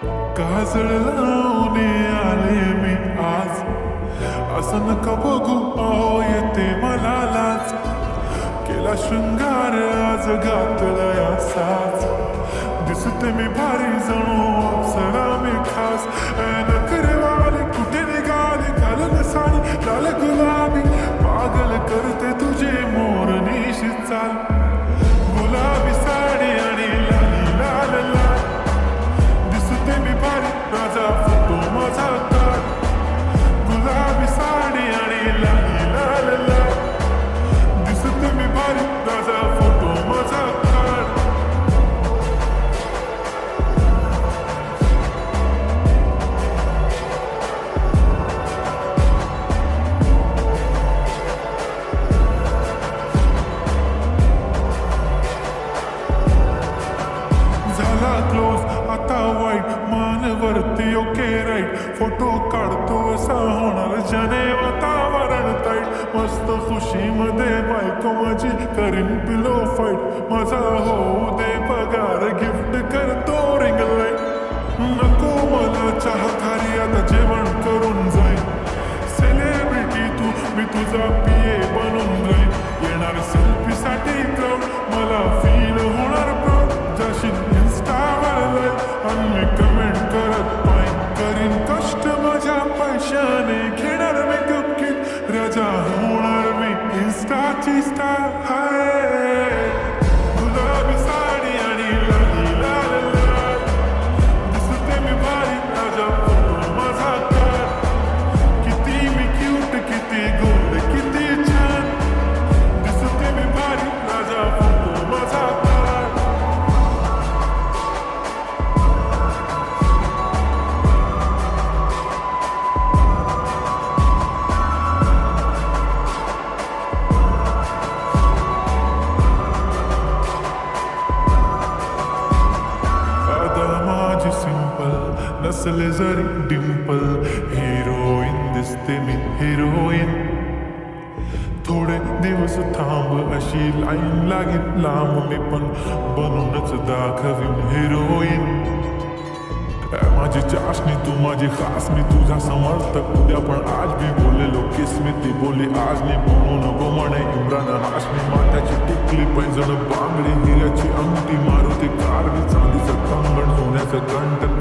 काजळ लावून आले मी आज, असं नका बघू अहो येते मला लाज. केला शृंगार आज घातला साज, दिसते मी भारी जणू अप्सरा मी खास. नखरेवाले कुठे निघाले घालून साडी लाल गुलाबी, पागल करते तुझे मोरनीशी चाल. गुलाबी साडी आणि लाली लाल लाल, दिसते मी भारी राजा फोटो माझा काढ. गुलाबी साडी आणि लाली लाल लाल, दिसते मी भारी राजा फोटो माझा काढ. झाला क्लोज आता वाईट, मानवरती ओके राईट. फोटो काढतो असा होणार जने वातावरण ताईट. मस्त खुशीमध्ये बायको माझी करीन पिलो फाईट. माझा होऊ दे पगार गिफ्ट करतो रिंग लाईट. नको मला चहा खारी आता जेवण करून जाईल. सेलिब्रिटी तू मी तुझा पिये बनून राहील. येणार सेल्फी साठी क्राऊड, मला फील होणार प्राऊड. जशी इंस्टावर आणि मी कमेंट करत पाय करीन कष्ट माझ्या पैशाने. घेणार मेकअप किट राजा होणार मी इंस्टाची स्टार. हाय गुलाबी साडी आणि लाली लाल लाल, दिसते मी भारी राजा फोटो माझा काढ. किती मी क्यूट किती गोड किती छान, दिसते मी भारी राजा फोटो माझा काढ. सिंपल नसले जरी डिंपल, हिरोईन दिसते मी हिरोईन. थोडे दिवस थांब अशी लाईन लागेल लांब, मी पण बनूनच दाखवीन हिरोईन. माझी चाशनी तू माझी खास, मी तुझा समर्थक उद्या पण आज मी बोललेलो किस्मती बोली आज मी. म्हणून नको म्हणे इम्रान हाशमी, माथ्याची टिकली पैंजण बांगडी हिऱ्याची अंगठी, मारुती कार चांदीचं कंगण, सोन्याचं कंटन